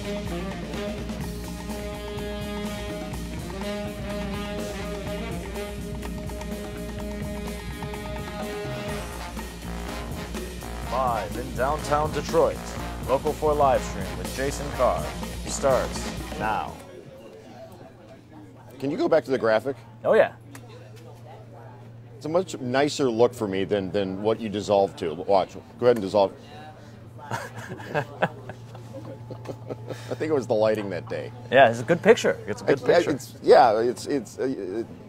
Live in downtown Detroit, Local 4 live stream with Jason Carr starts now. Can you go back to the graphic? Oh yeah. It's a much nicer look for me than what you dissolved to. Watch. Go ahead and dissolve. I think it was the lighting that day. Yeah, it's a good picture. It's a good picture.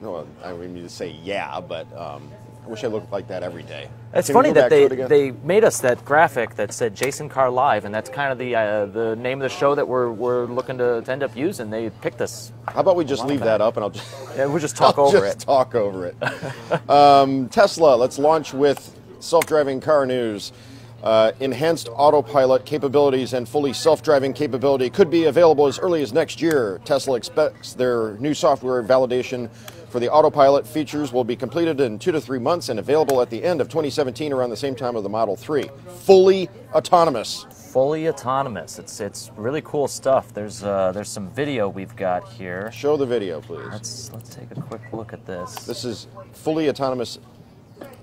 No, I don't mean to say yeah, but I wish I looked like that every day. It's funny that they made us that graphic that said Jason Carr Live, and that's kind of the name of the show that we're looking to end up using. They picked us. How about we just leave that up and I'll just we'll just talk over it. Talk over it. Tesla. Let's launch with self-driving car news. Enhanced autopilot capabilities and fully self-driving capability could be available as early as next year. Tesla expects their new software validation for the autopilot features will be completed in 2 to 3 months and available at the end of 2017, around the same time of the Model 3. Fully autonomous. Fully autonomous. It's really cool stuff. There's some video we've got here. Show the video, please. Let's take a quick look at this. This is fully autonomous,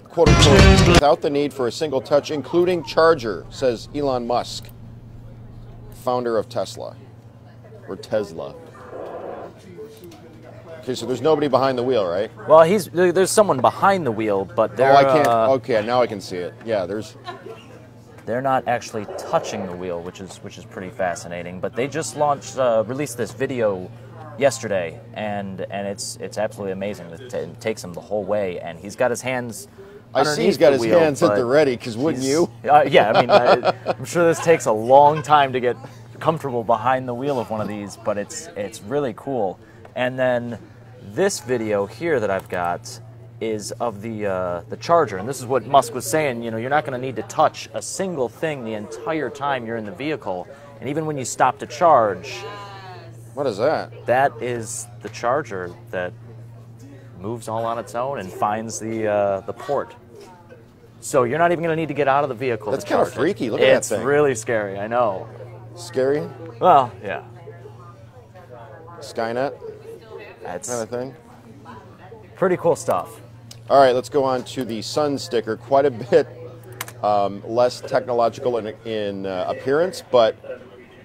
quote unquote, without the need for a single touch, including charger, says Elon Musk, founder of Tesla, or Tesla. Okay, so there's nobody behind the wheel, right? Well, there's someone behind the wheel, but they're... Oh, I can't... okay, now I can see it. Yeah, they're not actually touching the wheel, which is pretty fascinating. But they just released this video yesterday, and it's absolutely amazing. It takes him the whole way, and he's got his hands... I see he's got his hands at the ready, because wouldn't you? Yeah, I mean, I'm sure this takes a long time to get comfortable behind the wheel of one of these, but it's really cool. And then this video here that I've got is of the charger, and this is what Musk was saying. You know, you're not going to need to touch a single thing the entire time you're in the vehicle, and even when you stop to charge. What is that? That is the charger that moves all on its own and finds the port. So you're not even going to need to get out of the vehicle. That's kind of freaky. Look at that thing. It's really scary. I know. Scary? Well, yeah. Skynet? That's kind of thing. Pretty cool stuff. All right, let's go on to the sun sticker. Quite a bit less technological in appearance, but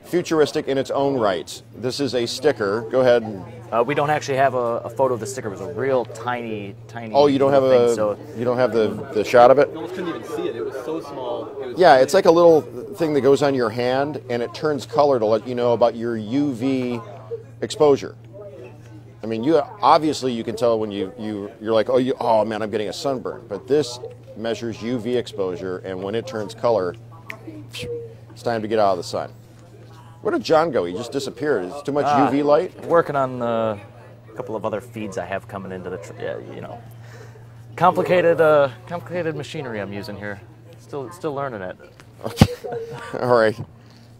futuristic in its own right. This is a sticker. Go ahead. We don't actually have a photo of the sticker. It was a real tiny. Oh, you don't have you don't have the shot of it? You almost couldn't even see it. It was so small. Yeah, it's like a little thing that goes on your hand, and it turns color to let you know about your UV exposure. I mean, obviously you can tell when you're like, oh man, I'm getting a sunburn. But this measures UV exposure, and when it turns color, it's time to get out of the sun. Where did John go? He just disappeared. Is it too much UV light? Working on a couple of other feeds I have coming into the, complicated machinery I'm using here. Still learning it. Okay. All right.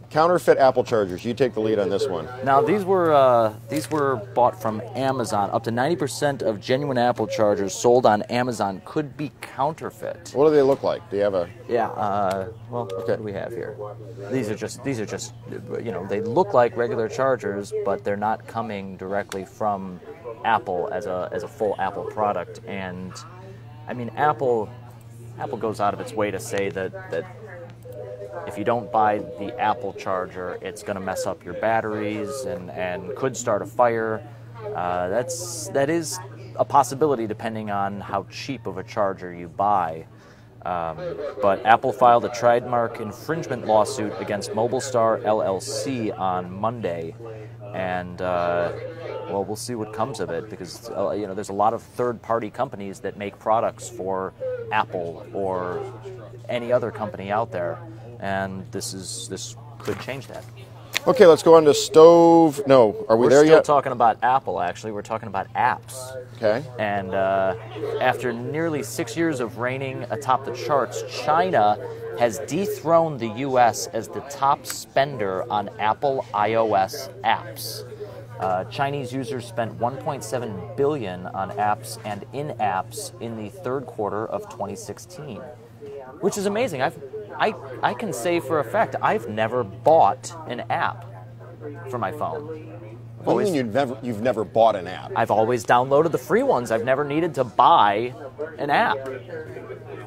Counterfeit Apple chargers. You take the lead on this one. Now these were bought from Amazon. Up to 90% of genuine Apple chargers sold on Amazon could be counterfeit. What do they look like? Do you have a? Yeah. Well, okay. What do we have here? These are just they look like regular chargers, but they're not coming directly from Apple as a full Apple product. And I mean, Apple goes out of its way to say that if you don't buy the Apple charger, it's going to mess up your batteries and could start a fire. That is a possibility depending on how cheap of a charger you buy. But Apple filed a trademark infringement lawsuit against MobileStar LLC on Monday, and we'll see what comes of it, because there's a lot of third-party companies that make products for Apple or any other company out there. And this could change that. Okay, let's go on to stove. No, are we there yet? We're still talking about Apple, actually. We're talking about apps. Okay. And after nearly 6 years of reigning atop the charts, China has dethroned the U.S. as the top spender on Apple iOS apps. Chinese users spent $1.7 billion on apps and in-apps in the third quarter of 2016, which is amazing. I can say for a fact I've never bought an app. for my phone. What do you mean you've never bought an app? I've always downloaded the free ones. I've never needed to buy an app.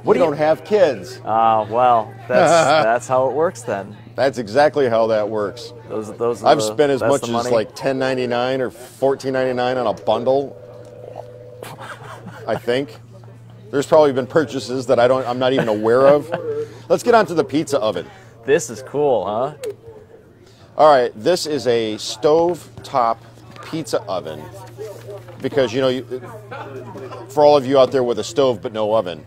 What do you don't have kids? Well, that's how it works then. That's exactly how that works. Those I've spent as much as money. like $10.99 or $14.99 on a bundle. I think there's probably been purchases that I'm not even aware of. Let's get on to the pizza oven. This is cool, huh? All right, this is a stove-top pizza oven because, you know, for all of you out there with a stove but no oven,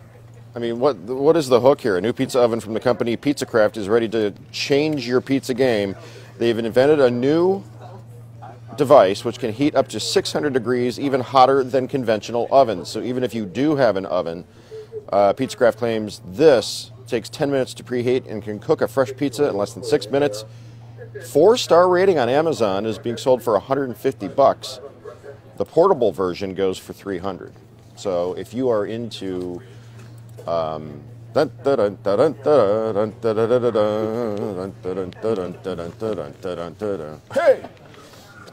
I mean, what is the hook here? A new pizza oven from the company Pizza Craft is ready to change your pizza game. They've invented a new device which can heat up to 600 degrees, even hotter than conventional ovens. So even if you do have an oven, Pizza Craft claims this takes 10 minutes to preheat and can cook a fresh pizza in less than 6 minutes. 4-star rating on Amazon, is being sold for $150. The portable version goes for $300. So if you are into hey,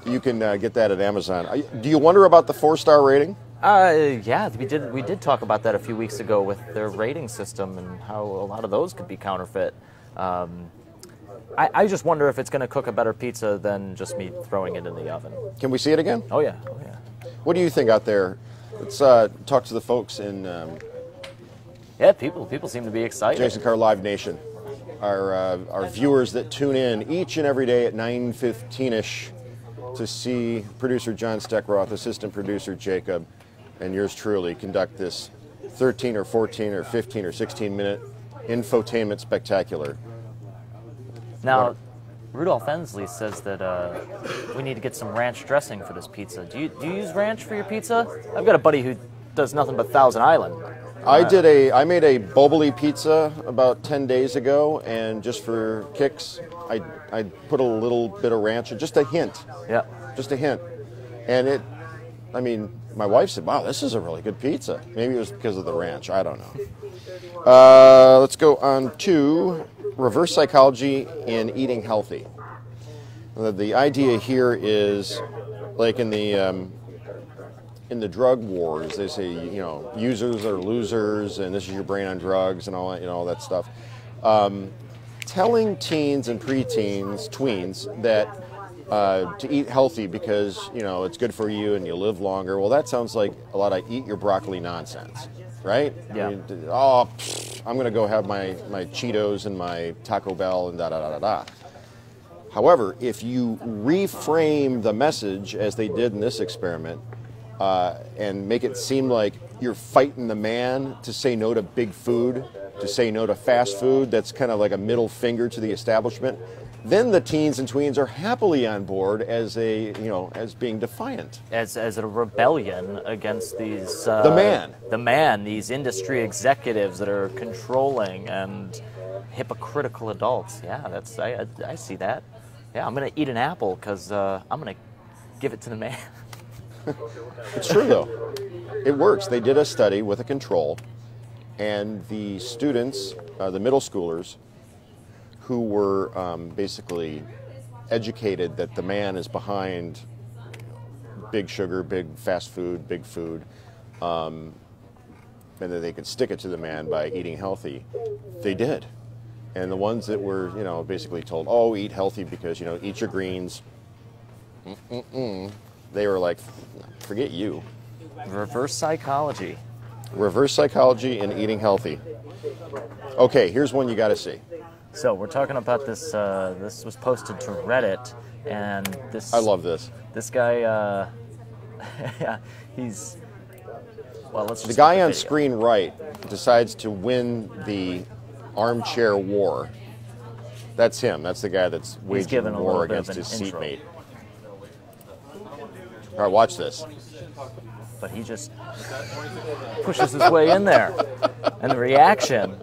you can get that at Amazon. Do you wonder about the 4-star rating? Yeah, we did talk about that a few weeks ago with their rating system and how a lot of those could be counterfeit. I just wonder if it's going to cook a better pizza than just me throwing it in the oven. Can we see it again? Oh yeah, oh yeah. What do you think out there? Let's talk to the folks in Yeah, people seem to be excited. Jason Carr Live Nation, our viewers that tune in each and every day at 9:15ish to see producer John Steckroth, assistant producer Jacob, and yours truly conduct this 13 or 14 or 15 or 16-minute infotainment spectacular. Now, Rudolph Ensley says that we need to get some ranch dressing for this pizza. Do you use ranch for your pizza? I've got a buddy who does nothing but Thousand Island. I made a Boboli pizza about 10 days ago, and just for kicks, I put a little bit of ranch, just a hint. Yeah. Just a hint. And my wife said, wow, this is a really good pizza. Maybe it was because of the ranch. I don't know. Let's go on to reverse psychology in eating healthy. The idea here is, like in the drug wars, they say, you know, users are losers, and this is your brain on drugs, and all that, you know, all that stuff. Telling teens and preteens, tweens, that to eat healthy because, you know, it's good for you and you live longer. Well, that sounds like a lot of eat your broccoli nonsense, right? Yeah. I mean, I'm going to go have my Cheetos and my Taco Bell and da-da-da-da-da. However, if you reframe the message, as they did in this experiment, and make it seem like you're fighting the man to say no to big food, to say no to fast food, that's kind of like a middle finger to the establishment, then the teens and tweens are happily on board as being defiant. As a rebellion against these... the man. These industry executives that are controlling and hypocritical adults. Yeah, I see that. Yeah, I'm going to eat an apple because I'm going to give it to the man. It's true, though. It works. They did a study with a control, and the students, the middle schoolers, who were basically educated that the man is behind big sugar, big fast food, big food, and that they could stick it to the man by eating healthy, they did. And the ones that were, you know, basically told, oh, eat healthy because, you know, eat your greens, they were like, forget you. Reverse psychology. Reverse psychology in eating healthy. Okay, here's one you got to see. So we're talking about this. This was posted to Reddit, and this. I love this. This guy, yeah, he's. Well, let's. The guy on screen right decides to win the armchair war. That's him. That's the guy that's waging war against his seatmate. All right, watch this. But he just pushes his way in there, and the reaction.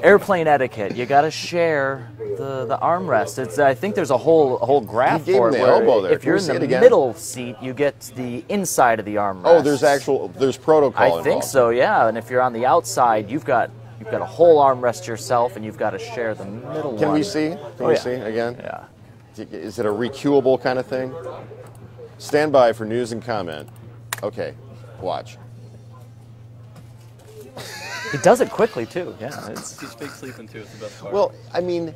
airplane etiquette. You got to share the armrest. I think there's a whole graph He gave for him it the where elbow there. if you're in the middle seat, you get the inside of the armrest. Oh, there's protocol I involved. think so, yeah. And if you're on the outside, you've got a whole armrest yourself, and you've got to share the middle one. Can we see? Can we see again? Yeah. Is it a recuable kind of thing? Stand by for news and comment. Okay, watch. He does it quickly too. Yeah. He's big sleeping too. It's the best part. Well, I mean,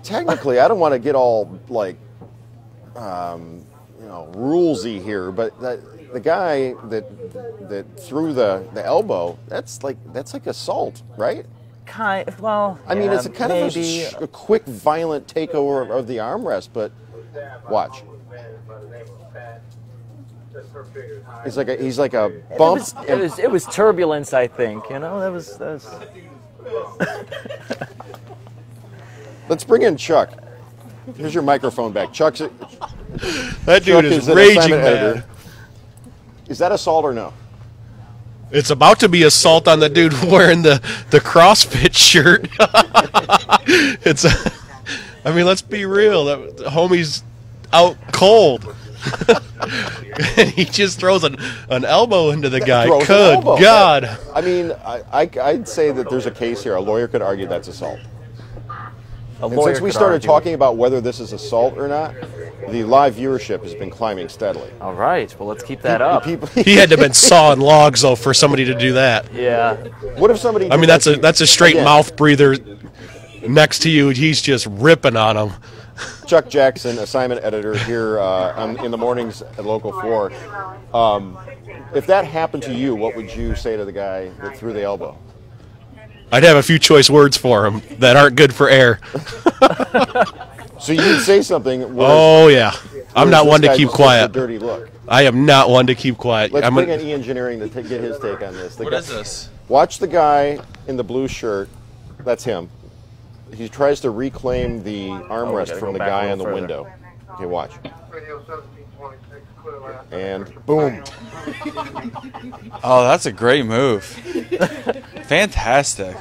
technically, I don't want to get all like, rulesy here, but the guy that threw the elbow, that's like assault, right? Well, I mean, it's a kind maybe. of a quick, violent takeover of the armrest, but watch. He's like a bump. It was turbulence, I think. You know, that was. Let's bring in Chuck. Here's your microphone back. That dude is raging mad. Is that assault or no? It's about to be assault on the dude wearing the CrossFit shirt. I mean, let's be real. That homie's out cold. And he just throws an elbow into the guy. Good God. I mean, I'd say that there's a case here. A lawyer could argue that's assault. And since we started talking about whether this is assault or not, the live viewership has been climbing steadily. All right. Well, let's keep that up. He had to have been sawing logs, though, for somebody to do that. Yeah. What if somebody... I mean, that's a straight mouth breather next to you. He's just ripping on him. Chuck Jackson, assignment editor here in the mornings at Local 4. If that happened to you, what would you say to the guy that threw the elbow? I'd have a few choice words for him that aren't good for air. So you'd say something. Oh, yeah. I'm not one to keep quiet. Dirty look. I am not one to keep quiet. Let's bring in E-Engineering to get his take on this. What is this? Watch the guy in the blue shirt. That's him. He tries to reclaim the armrest from the guy on the window. Okay, watch. And boom. Oh, that's a great move. Fantastic.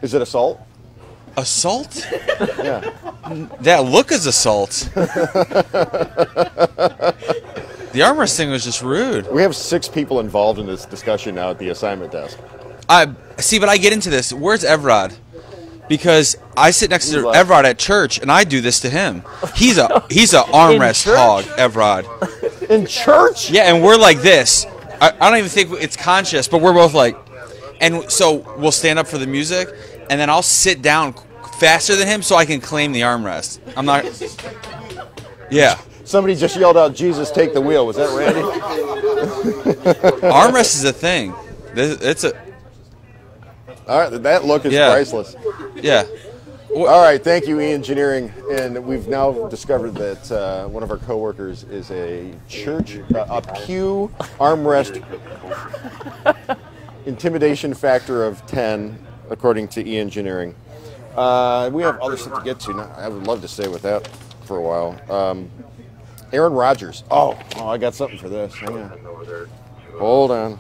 Is it assault? Assault? Yeah. That look is assault. The armrest thing was just rude. We have 6 people involved in this discussion now at the assignment desk. See, but I get into this. Where's Evrod? Because I sit next to Evrod at church, and I do this to him. He's a armrest hog, Evrod. In church? Yeah, and we're like this. I don't even think it's conscious, but we're both like, and so we'll stand up for the music, and then I'll sit down faster than him so I can claim the armrest. I'm not. Yeah. Somebody just yelled out, "Jesus, take the wheel." Was that Randy? Armrest is a thing. It's a. All right, that look is priceless. Yeah. All right, thank you, E-Engineering. And we've now discovered that one of our coworkers is a pew armrest intimidation factor of 10, according to E-Engineering. We have other stuff to get to. Now, I would love to stay with that for a while. Aaron Rodgers. Oh, I got something for this. Hang on. Hold on.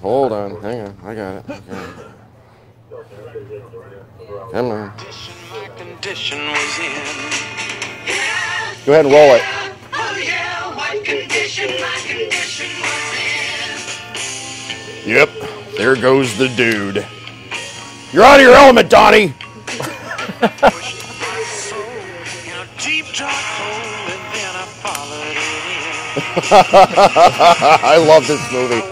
Hang on. I got it. Come on. Go ahead and roll it. Yep, there goes the dude. You're out of your element, Donnie. I love this movie.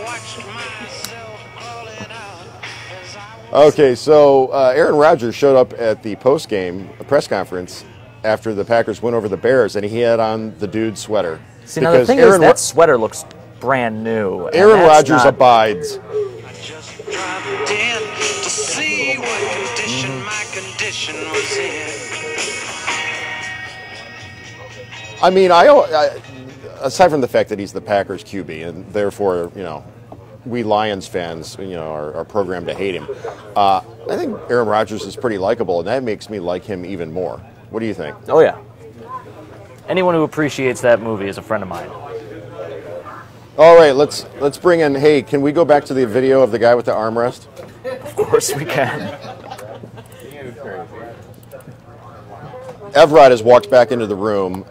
Okay, so Aaron Rodgers showed up at the post-game press conference after the Packers went over the Bears, and he had on the dude's sweater. See, now the thing is, that sweater looks brand new. Aaron Rodgers abides. I mean, aside from the fact that he's the Packers QB, and therefore, we Lions fans, are programmed to hate him. I think Aaron Rodgers is pretty likable, and that makes me like him even more. What do you think? Oh, yeah. Anyone who appreciates that movie is a friend of mine. All right, let's bring in. Hey, can we go back to the video of the guy with the armrest? Of course we can. Evrod has walked back into the room.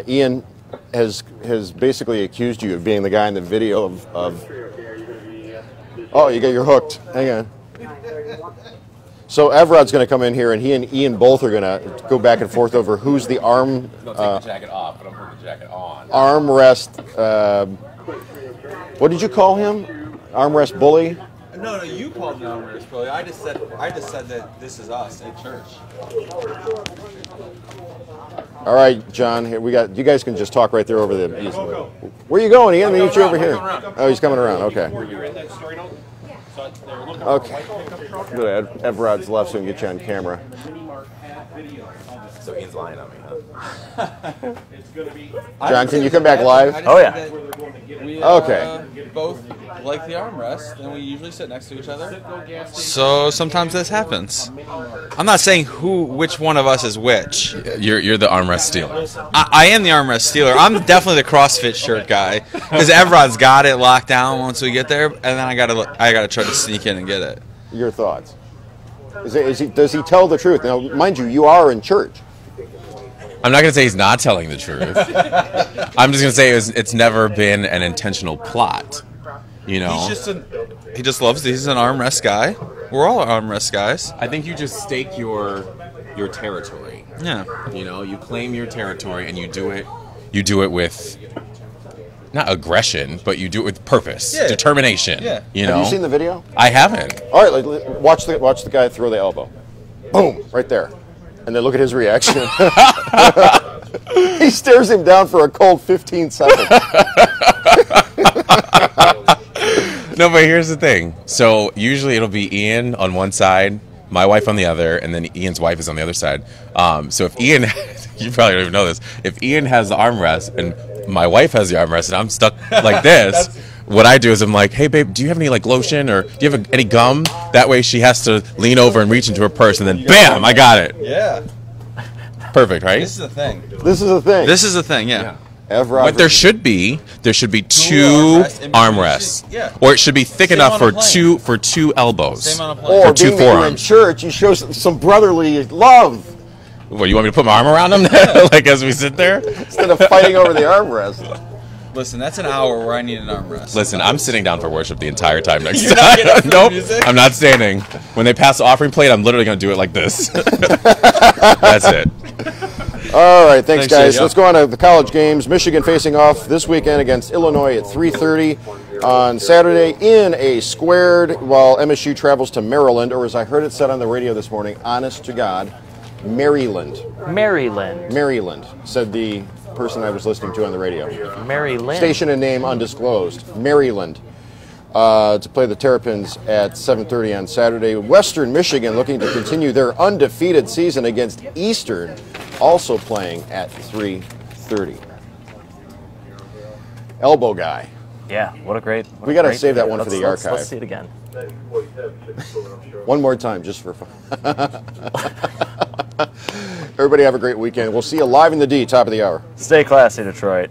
Ian has basically accused you of being the guy in the video of. Oh, you're hooked. Hang on. So Evrod's going to come in here, and he and Ian both are going to go back and forth over who's the arm. Don't take the jacket off, but I'm putting the jacket on. Armrest. What did you call him? Armrest bully. No, you called me armrest bully. I just said that this is us at church. All right, John. Here we got. You guys can just talk right there over the. Where are you going, Ian? Meet you over here. Oh, he's coming around. Okay. Okay. Go ahead. Evrod's left, so we can get you on camera. So Ian's lying on me, huh? John, can you come back live? Oh, yeah. We Okay. both like the armrest, and we usually sit next to each other. So sometimes this happens. I'm not saying which one of us is which. You're the armrest stealer. I am the armrest stealer. I'm definitely the CrossFit shirt guy because Evrod's got it locked down once we get there, and then I gotta try to sneak in and get it. Your thoughts? Does he tell the truth? Now, mind you, you are in church. I'm not going to say he's not telling the truth. I'm just going to say it's never been an intentional plot. You know? He's an armrest guy. We're all armrest guys. I think you just stake your territory. Yeah. You know, you claim your territory and you do it with not aggression, but you do it with purpose, determination. Yeah. You know? Have you seen the video? I haven't. All right, watch the guy throw the elbow. Boom, right there. And then look at his reaction. He stares him down for a cold 15 seconds. No, but here's the thing. So usually it'll be Ian on one side, my wife on the other, and then Ian's wife is on the other side. So if Ian, you probably don't even know this, if Ian has the armrest and my wife has the armrest and I'm stuck like this, what I do is I'm like, hey, babe, do you have any like lotion or do you have any gum? That way she has to lean over and reach into her purse and then bam, I got it. Yeah. Perfect, right? This is the thing. This is the thing. This is the thing, yeah. Evrod What there should be two armrests. Yeah. Or it should be thick Same enough on a for two elbows. Same on a plane. or for two being that you're in forearms. church, you show some brotherly love What, you want me to put my arm around them like as we sit there? instead of fighting over the armrest. Listen, that's an hour where I need an armrest. Listen, I'm sitting down for worship the entire time next You're time. not getting up for the Nope, music? I'm not standing. When they pass the offering plate, I'm literally going to do it like this. That's it. All right, thanks guys. Dave. Let's go on to the college games. Michigan facing off this weekend against Illinois at 3:30 on Saturday in a squared, while MSU travels to Maryland, or as I heard it said on the radio this morning, honest to God, Maryland. Maryland. Said the person I was listening to on the radio. Maryland. Station and name undisclosed. Maryland. To play the Terrapins at 7:30 on Saturday. Western Michigan looking to continue their undefeated season against Eastern, also playing at 3:30. Elbow guy. Yeah, what a great. We got to save that one for the archive. Let's see it again. One more time, just for fun. Everybody have a great weekend. We'll see you live in the D, top of the hour. Stay classy, Detroit.